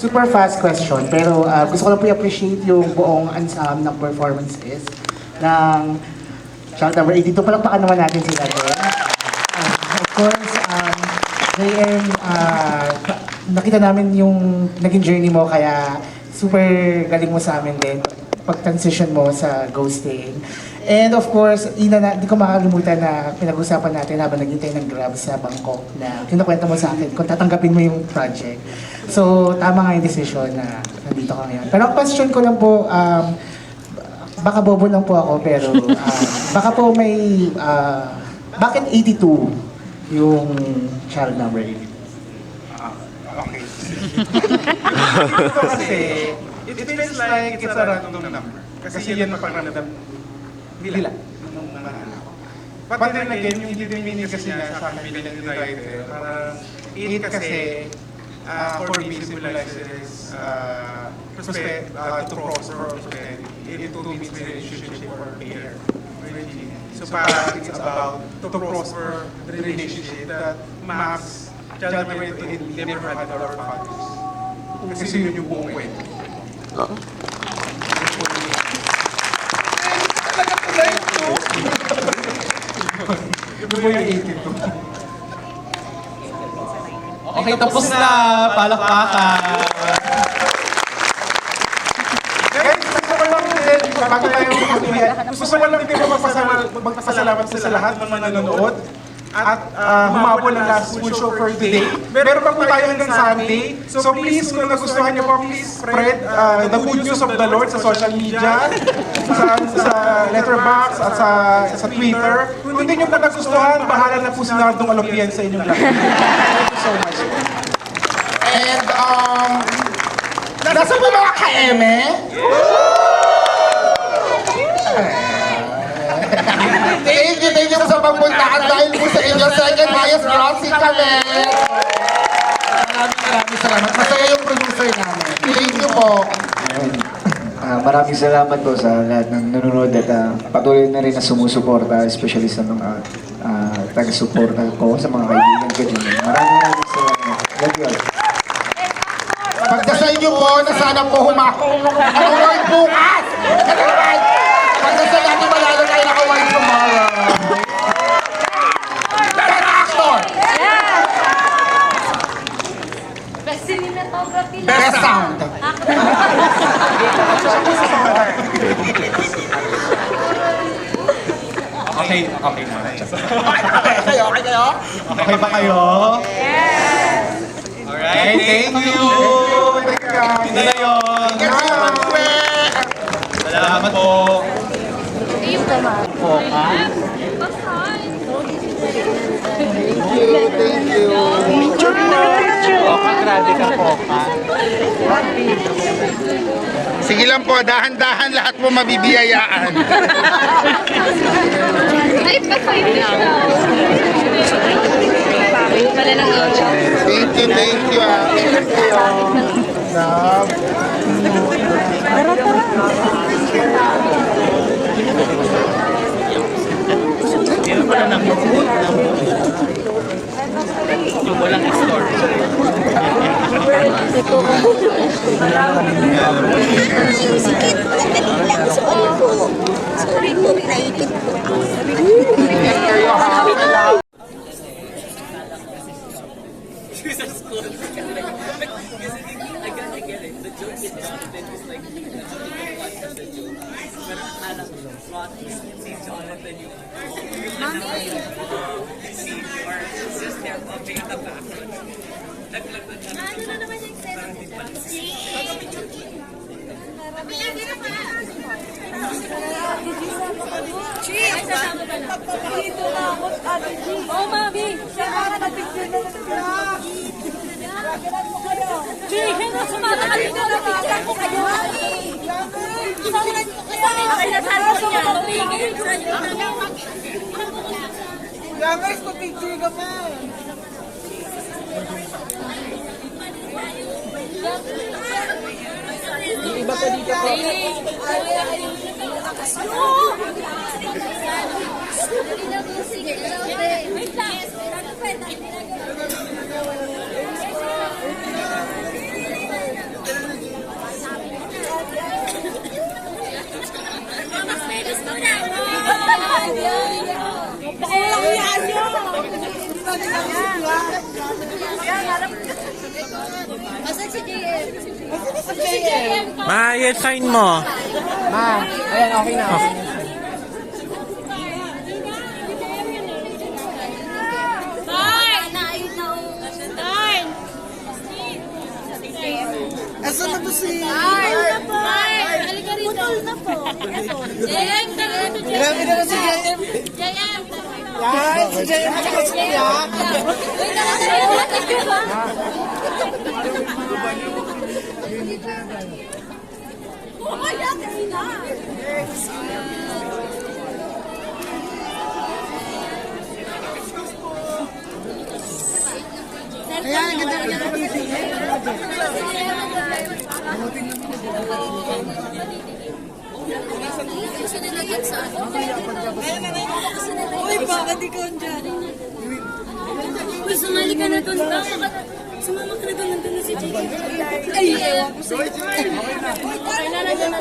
super fast question, pero gusto ko lang po i-appreciate yung buong ensemble ng performances ng child number 8. Dito palakpakan naman natin sila doon. Of course, JM, nakita namin yung naging journey mo, kaya super galing mo sa amin din pag-transition mo sa ghosting. And of course, Ina, di ko makakalimutan na pinag-usapan natin habang naghintay ng Grab sa Bangkok na kinukwento mo sa akin kung tatanggapin mo yung project. So, tama nga yung decision na nandito ka ngayon. Pero ang question ko lang po, baka bobo lang po ako, pero baka po may, bakit 82 yung child number 8? Okay. Kasi, it feels like it's a random number. Kasi yan mapagramdam nila nung mga anak ko. But then again, yung hidden meaning kasi niya sa akin bilang writer, parang 8 kasi for me symbolizes to prosper or prosperity. It too means relationship or pair. So parang it's about to prosper the relationship that Max, child number 8, never had with our fathers. Kasi yun yung buong kwento. Yung po yung 82. Okay, tapos na. Palakpakan. Guys, gusto ko lang din, bago tayo magpatuloy, gusto ko lang din magpasalamat sa lahat ng mga nanonood at humabol ng last full show for today. Meron pa po tayo hanggang Sunday. So please, kung nagustuhan niyo po, please spread the good news of the Lord sa social media, sa letterbox at sa Twitter. Kung hindi niyo po nagustuhan, bahala na po si Nardong Alopian sa inyong lahat. Thank you so much. And, nasa ba mga ka-eme? Thank you sa pagpuntaan dahil po sa inyo. Second highest grossing kami. Maraming salamat. Masaya yung producer namin. Thank you po. Maraming salamat po sa lahat ng nanonood at patuloy na rin na sumusuporta, especially sa mga taga-suporta ko, sa mga kaibigan ko dyan. Maraming salamat. Love you all. Pagdasal niyo po na sana po award bukas! Pagdasal natin malalo tayo naka-award tomorrow. Best actor! Best cinematography lang. Best sound! Okay, okay na. Okay kayo? Okay ba kayo? Yes! Alright, thank you! Ito na yun. Salamat po. Sige lang po, dahan-dahan lahat po mabibiyayaan. Ay, pa-5 na. Pala ng Thank you, thank you. Yung walang store. Sikit, nagdating lang sa ko. Sorry po, naipit po. Ano na naman yung seven nila? Cheers! Dito na ako, Ate G. Oh, Mami! Siya ka na-picture na Gagalan mo kayo. G, hindi sumata ka dito na picture ko kayo. Gagalan mo kayo. Ay, nasalo ko niya. Gamers, pa-picture ka pa. Iba pa dito po. Wait lang. Asan si JM? Si JM. Ma, yung sign mo. Ma, ayan, okay na. Asan na po si... Halika rito. Putol na po. JM, tara rito, JM. Grabe naman si JM. JM, Yan, si JM at saka si Yak. wait na lang tayo. Thank you, ha? Oh, ayan, kanina. Ayan, ang ganda ka na Gusto nila yan sa ano? Uy, bakit ikaw dyan? Uy, sumali ka na doon. Sumama ka na doon. Nandun na si Jay. Ay, ewan ko sa'yo. Okay na lang yan.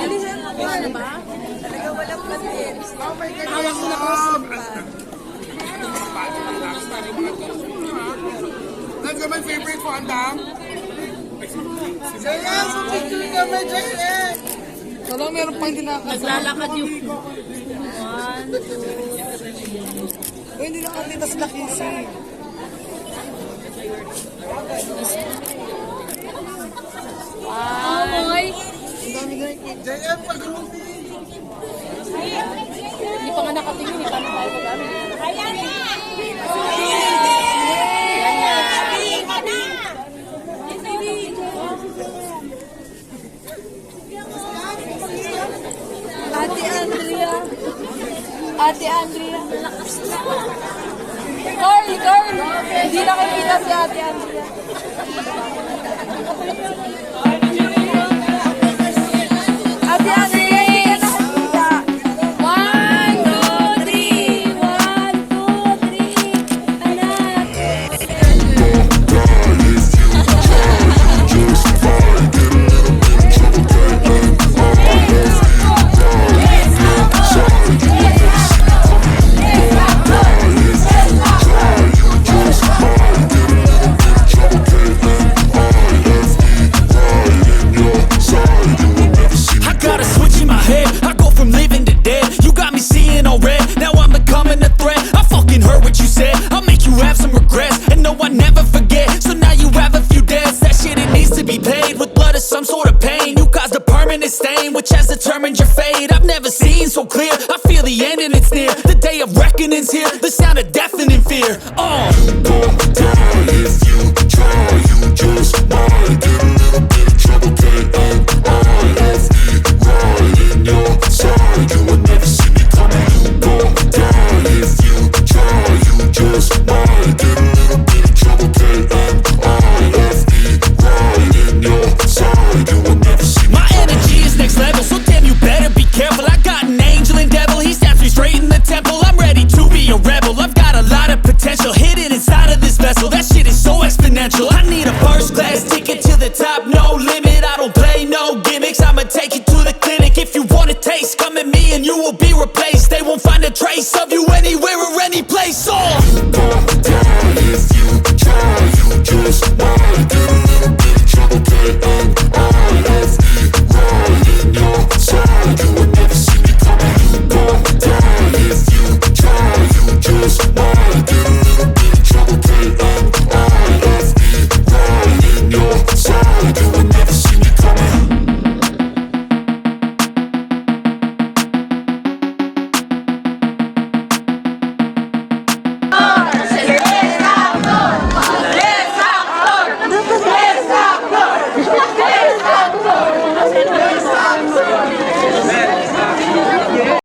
Bilisan mo ba? Talaga walang patin. Hawak mo na ko. That's my favorite fondant. JM, picture kami, JM! Wala, meron pa hindi nakakasama. Naglalakad yung... Hindi nakakita sila kasi. Oh, boy. JM, pag-rupi! Hindi pa nga nakatingin. Hindi pa na tayo mag-ano. Ayan na! Ate Andrea. Ate Andrea. Carl! Hindi nakikita si Ate Andrea. Ate Andrea, hindi ka nakikita. 1, 2, 3. 1, 2, 3. Anak. I got a switch in my head. I go from living to dead. You got me seeing all red. Now I'm becoming a threat. I fucking heard what you said. I'll make you have some regrets. And no, I never forget. So now you have a few debts. That shit, it needs to be paid with blood or some sort of pain. You caused a permanent stain, which has determined your fate. I've never seen so clear. I feel the end and it's near. The day of reckoning's here. The sound of deafening fear. Don't die if you try. You just might get a little bit